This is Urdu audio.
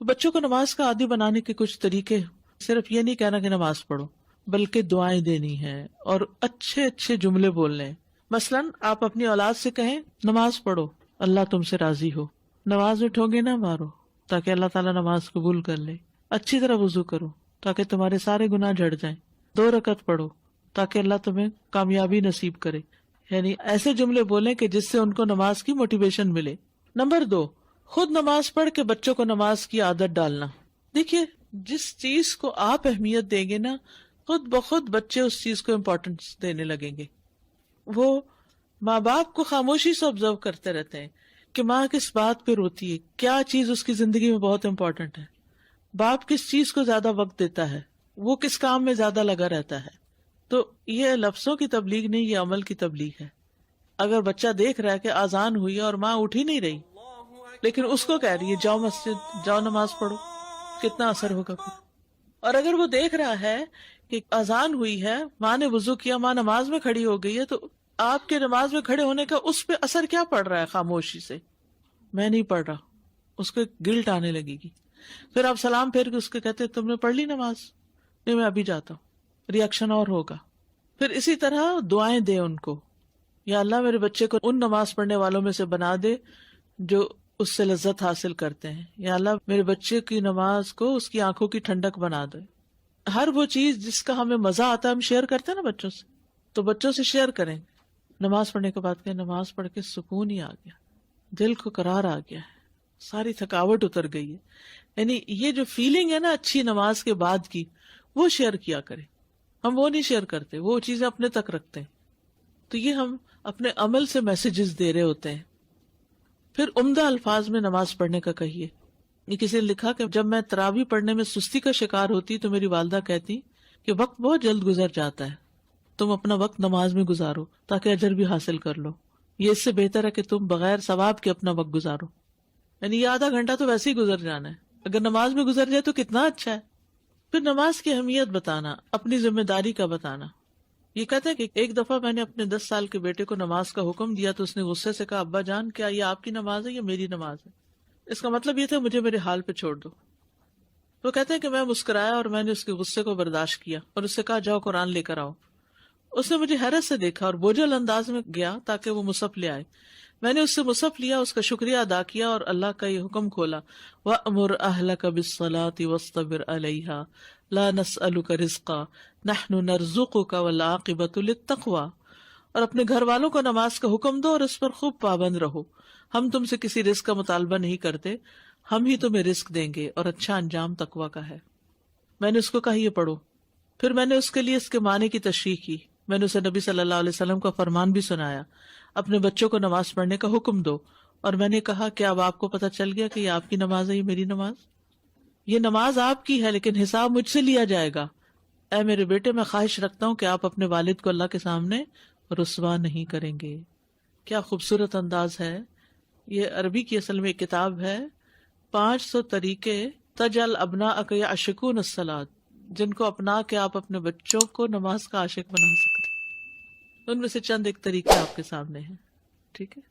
تو بچوں کو نماز کا عادی بنانے کے کچھ طریقے، صرف یہ نہیں کہنا کہ نماز پڑھو، بلکہ دعائیں دینی ہیں اور اچھے اچھے جملے بولنے ہیں۔ مثلاً آپ اپنی اولاد سے کہیں نماز پڑھو، اللہ تم سے راضی ہو، نماز میں ٹھونگے نہ مارو تاکہ اللہ تعالیٰ نماز قبول کر لے، اچھی طرح وضو کرو تاکہ تمہارے سارے گناہ جھڑ جائیں، 2 رکعت پڑھو تاکہ اللہ تمہیں کامیابی نصیب کرے۔ یعنی ایسے جملے بولیں کہ جس سے ان کو نماز کی موٹیویشن ملے۔ نمبر 2، خود نماز پڑھ کے بچوں کو نماز کی عادت ڈالنا۔ دیکھیے، جس چیز کو آپ اہمیت دیں گے نا، خود بخود بچے اس چیز کو امپورٹنس دینے لگیں گے۔ وہ ماں باپ کو خاموشی سے آبزرو کرتے رہتے ہیں کہ ماں کس بات پہ روتی ہے، کیا چیز اس کی زندگی میں بہت امپورٹنٹ ہے، باپ کس چیز کو زیادہ وقت دیتا ہے، وہ کس کام میں زیادہ لگا رہتا ہے۔ تو یہ لفظوں کی تبلیغ نہیں، یہ عمل کی تبلیغ ہے۔ اگر بچہ دیکھ رہا ہے کہ اذان ہوئی ہے اور ماں اٹھ ہی نہیں رہی، لیکن اس کو کہہ رہی ہے جاؤ مسجد، جاؤ نماز پڑھو، کتنا اثر ہوگا پھر۔ اور اگر وہ دیکھ رہا ہے کہ اذان ہوئی ہے، ماں نے وضو کیا، ماں نماز میں کھڑی ہو گئی ہے، تو آپ کے نماز میں کھڑے ہونے کا اس پہ اثر کیا پڑ رہا ہے؟ خاموشی سے میں نہیں پڑھ رہا، اس کو گلٹ آنے لگے گی۔ پھر آپ سلام پھیر کے اس کو کہتے تم نے پڑھ لی نماز؟ نہیں، میں ابھی جاتا ہوں، ریئیکشن اور ہوگا۔ پھر اسی طرح دعائیں دیں ان کو، یا اللہ میرے بچے کو ان نماز پڑھنے والوں میں سے بنا دے جو اس سے لذت حاصل کرتے ہیں، یا اللہ میرے بچے کی نماز کو اس کی آنکھوں کی ٹھنڈک بنا دے۔ ہر وہ چیز جس کا ہمیں مزہ آتا ہے ہم شیئر کرتے ہیں نا بچوں سے، تو بچوں سے شیئر کریں۔ نماز پڑھنے کے بعد کہ نماز پڑھ کے سکون ہی آ گیا، دل کو قرار آ گیا ہے، ساری تھکاوٹ اتر گئی ہے۔ یعنی یہ جو فیلنگ ہے نا اچھی نماز کے بعد کی، وہ شیئر کیا کریں۔ ہم وہ نہیں شیئر کرتے، وہ چیزیں اپنے تک رکھتے ہیں۔ تو یہ ہم اپنے عمل سے میسیجز دے رہے ہوتے ہیں۔ پھر عمدہ الفاظ میں نماز پڑھنے کا کہیے۔ یہ کسی نے لکھا کہ جب میں تراویح پڑھنے میں سستی کا شکار ہوتی تو میری والدہ کہتی کہ وقت بہت جلد گزر جاتا ہے، تم اپنا وقت نماز میں گزارو تاکہ اجر بھی حاصل کر لو، یہ اس سے بہتر ہے کہ تم بغیر ثواب کے اپنا وقت گزارو۔ یعنی یہ آدھا گھنٹہ تو ویسے ہی گزر جانا ہے، اگر نماز میں گزر جائے تو کتنا اچھا ہے۔ پھر نماز کی اہمیت بتانا، اپنی ذمہ داری کا بتانا۔ یہ کہتے ہیں کہ ایک دفعہ میں نے اپنے 10 سال کے بیٹے کو نماز کا حکم دیا تو اس نے غصے سے کہا ابا جان کیا یہ آپ کی نماز ہے یا میری نماز ہے؟ اس کا مطلب یہ تھا مجھے میرے حال پہ چھوڑ دو۔ وہ کہتے ہیں کہ میں مسکرایا اور میں نے اس کے غصے کو برداشت کیا اور اس سے کہا جاؤ قرآن لے کر آؤ۔ اس نے مجھے حیرت سے دیکھا اور بوجھل انداز میں گیا تاکہ وہ مصحف لے آئے۔ میں نے اس سے مصحف لیا، اس کا شکریہ ادا کیا اور اللہ کا یہ حکم کھولا وَأْمُرْ أَهْلَكَ بِالصَّلَاةِ وَاصْطَبِرْ عَلَيْهَا لَا نَسْأَلُكَ رِزْقًا نَحْنُ نَرْزُقُكَ وَالْعَاقِبَةُ لِلتَّقْوَىٰ۔ اور اپنے گھر والوں کو نماز کا حکم دو اور اس پر خوب پابند رہو، ہم تم سے کسی رزق کا مطالبہ نہیں کرتے، ہم ہی تمہیں رزق دیں گے اور اچھا انجام تقویٰ کا ہے۔ میں نے اس کو کہا یہ پڑھو، پھر میں نے اس کے لیے اس کے معنی کی تشریح کی۔ میں نے اسے نبی صلی اللہ علیہ وسلم کا فرمان بھی سنایا، اپنے بچوں کو نماز پڑھنے کا حکم دو، اور میں نے کہا کیا اب آپ کو پتہ چل گیا کہ یہ آپ کی نماز ہے، یہ میری نماز؟ یہ نماز آپ کی ہے لیکن حساب مجھ سے لیا جائے گا۔ اے میرے بیٹے، میں خواہش رکھتا ہوں کہ آپ اپنے والد کو اللہ کے سامنے رسوا نہیں کریں گے۔ کیا خوبصورت انداز ہے۔ یہ عربی کی اصل میں ایک کتاب ہے، 500 طریقے تجعل ابناءک یعشقون الصلاۃ، جن کو اپنا کے آپ اپنے بچوں کو نماز کا عاشق بنا سکتے ہیں۔ ان میں سے چند ایک طریقے آپ کے سامنے ہیں، ٹھیک ہے۔